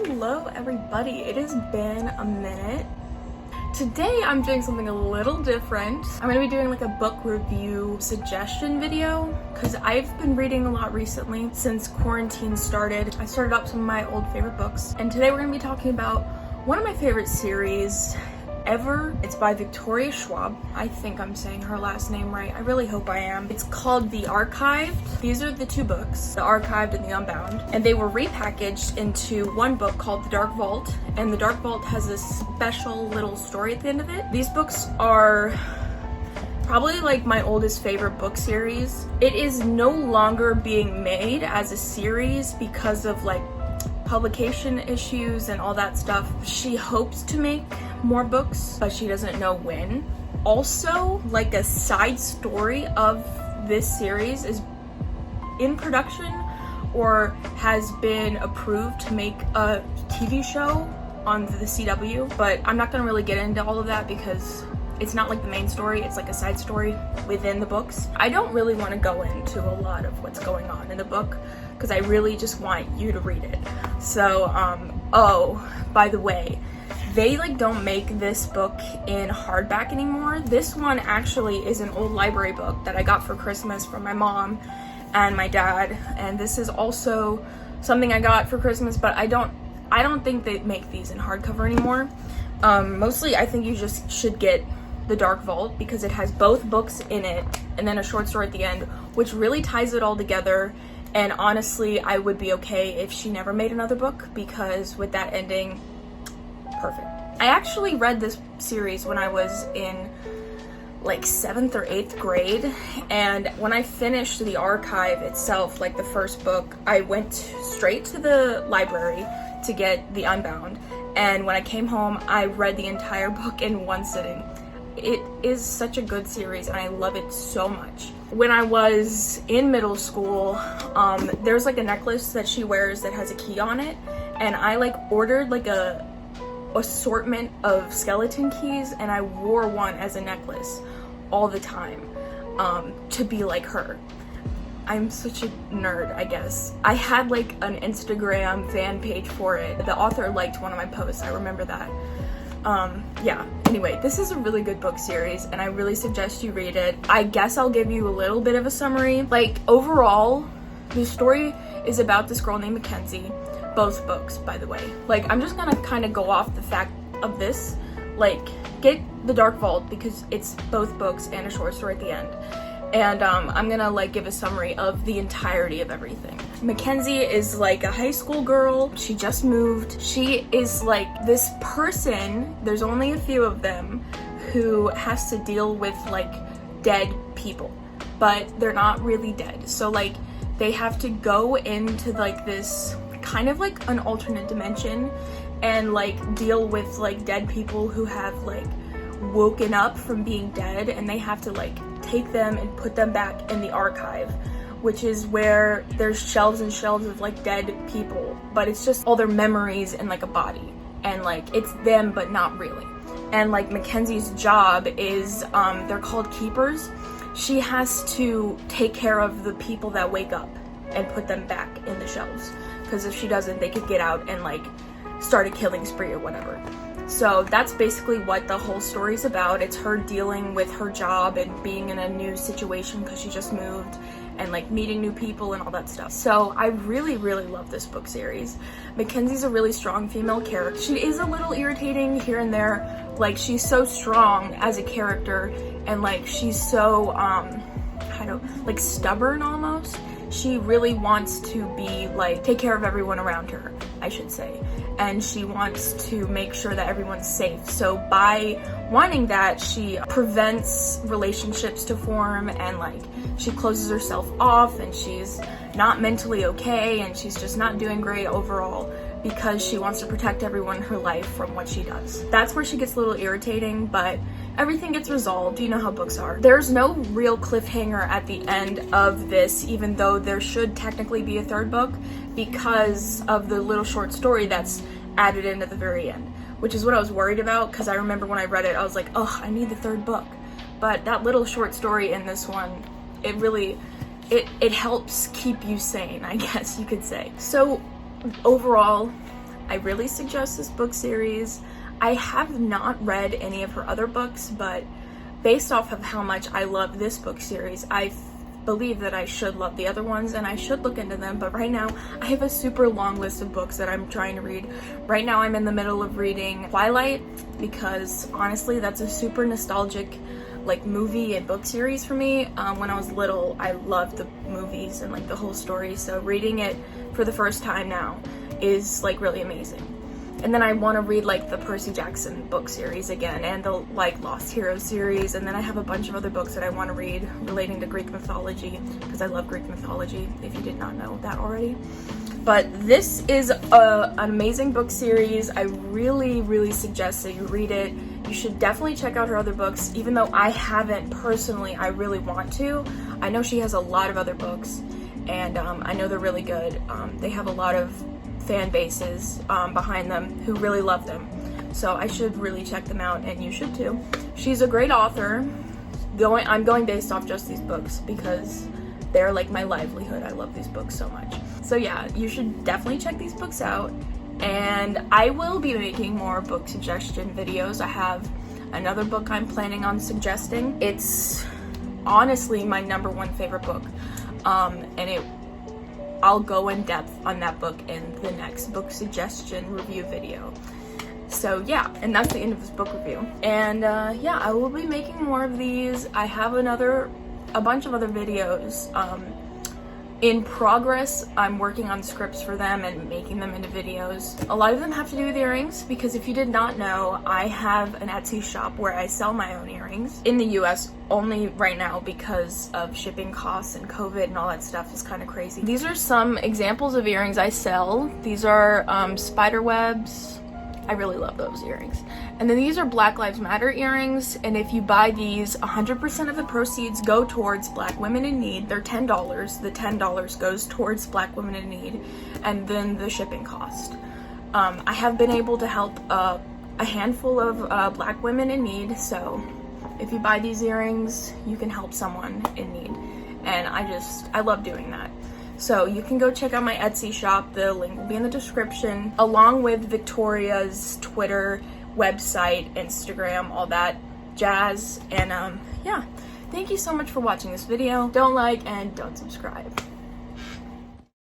Hello everybody, it has been a minute. Today I'm doing something a little different. I'm gonna be doing like a book review suggestion video because I've been reading a lot recently since quarantine started. I started up some of my old favorite books, and today we're gonna be talking about one of my favorite series ever. It's by Victoria Schwab. I think I'm saying her last name right. I really hope I am. It's called The Archived. These are the two books, The Archived and The Unbound, and they were repackaged into one book called The Dark Vault, and The Dark Vault has a special little story at the end of it. These books are probably like my oldest favorite book series. It is no longer being made as a series because of like publication issues and all that stuff. She hopes to make more books, but she doesn't know when. Also, like a side story of this series is in production or has been approved to make a TV show on the CW, but I'm not gonna really get into all of that because it's not like the main story, it's like a side story within the books. I don't really want to go into a lot of what's going on in the book because I really just want you to read it. So, oh, by the way, they like don't make this book in hardback anymore. This one actually is an old library book that I got for Christmas from my mom and my dad, and this is also something I got for Christmas, but I don't think they make these in hardcover anymore. Mostly I think you just should get The Dark Vault because it has both books in it and then a short story at the end, which really ties it all together. And honestly, I would be okay if she never made another book because with that ending, perfect. I actually read this series when I was in like 7th or 8th grade, and when I finished The Archive itself, like the first book, I went straight to the library to get The Unbound, and when I came home, I read the entire book in one sitting. It is such a good series and I love it so much. When I was in middle school, there's like a necklace that she wears that has a key on it, and I like ordered like a assortment of skeleton keys, and I wore one as a necklace all the time to be like her. I'm such a nerd, I guess. I had like an Instagram fan page for it. The author liked one of my posts, I remember that. Yeah, anyway, this is a really good book series and I really suggest you read it. I guess I'll give you a little bit of a summary. Like, overall, the story is about this girl named Mackenzie. Both books, by the way. Like, I'm just gonna kind of go off the fact of this. Like, get The Dark Vault because it's both books and a short story at the end. And I'm gonna like give a summary of the entirety of everything. Mackenzie is like a high school girl. She just moved. She is like this person, there's only a few of them, who has to deal with like dead people, but they're not really dead. So like they have to go into like this kind of like an alternate dimension and like deal with like dead people who have like woken up from being dead, and they have to like take them and put them back in the archive, which is where there's shelves and shelves of like dead people, but it's just all their memories in like a body, and like it's them but not really. And like Mackenzie's job is they're called keepers. She has to take care of the people that wake up and put them back in the shelves, because if she doesn't, they could get out and like start a killing spree or whatever. So that's basically what the whole story's about. It's her dealing with her job and being in a new situation because she just moved, and like meeting new people and all that stuff. So I really, really love this book series. Mackenzie's a really strong female character. She is a little irritating here and there. Like, she's so strong as a character, and like she's so like stubborn almost. She really wants to be like take care of everyone around her, I should say, and she wants to make sure that everyone's safe. So by wanting that, she prevents relationships to form, and like she closes herself off, and she's not mentally okay, and she's just not doing great overall because she wants to protect everyone in her life from what she does. That's where she gets a little irritating, but everything gets resolved. You know how books are. There's no real cliffhanger at the end of this, even though there should technically be a third book because of the little short story that's added in at the very end, which is what I was worried about, because I remember when I read it, I was like, oh, I need the third book. But that little short story in this one, it really, it helps keep you sane, I guess you could say. So overall, I really suggest this book series. I have not read any of her other books, but based off of how much I love this book series, I believe that I should love the other ones and I should look into them. But right now I have a super long list of books that I'm trying to read. Right now I'm in the middle of reading Twilight, because honestly that's a super nostalgic like movie and book series for me. When I was little, I loved the movies and like the whole story, so reading it for the first time now is like really amazing. And then I want to read like the Percy Jackson book series again, and the like Lost Heroes series, and then I have a bunch of other books that I want to read relating to Greek mythology, because I love Greek mythology, if you did not know that already. But this is an amazing book series. I really suggest that you read it. You should definitely check out her other books, even though I haven't personally. I really want to. I know she has a lot of other books, and I know they're really good. They have a lot of fan bases behind them who really love them, so I should really check them out, and you should too. She's a great author. I'm going based off just these books because they're like my livelihood. I love these books so much. So yeah, you should definitely check these books out, and I will be making more book suggestion videos. I have another book I'm planning on suggesting. It's honestly my #1 favorite book, and I'll go in depth on that book in the next book suggestion review video. So yeah, and that's the end of this book review. And yeah, I will be making more of these. I have a bunch of other videos in progress. I'm working on scripts for them and making them into videos. A lot of them have to do with earrings, because if you did not know, I have an Etsy shop where I sell my own earrings in the US only right now because of shipping costs and COVID and all that stuff is kind of crazy. These are some examples of earrings I sell. These are spider webs. I really love those earrings. And then these are Black Lives Matter earrings, and if you buy these, 100% of the proceeds go towards Black women in need. They're $10. The $10 goes towards Black women in need, and then the shipping cost. I have been able to help a handful of Black women in need, so if you buy these earrings, you can help someone in need. And I love doing that. So you can go check out my Etsy shop. The link will be in the description, along with Victoria's Twitter, website, Instagram, all that jazz. And yeah, thank you so much for watching this video. Don't like and don't subscribe.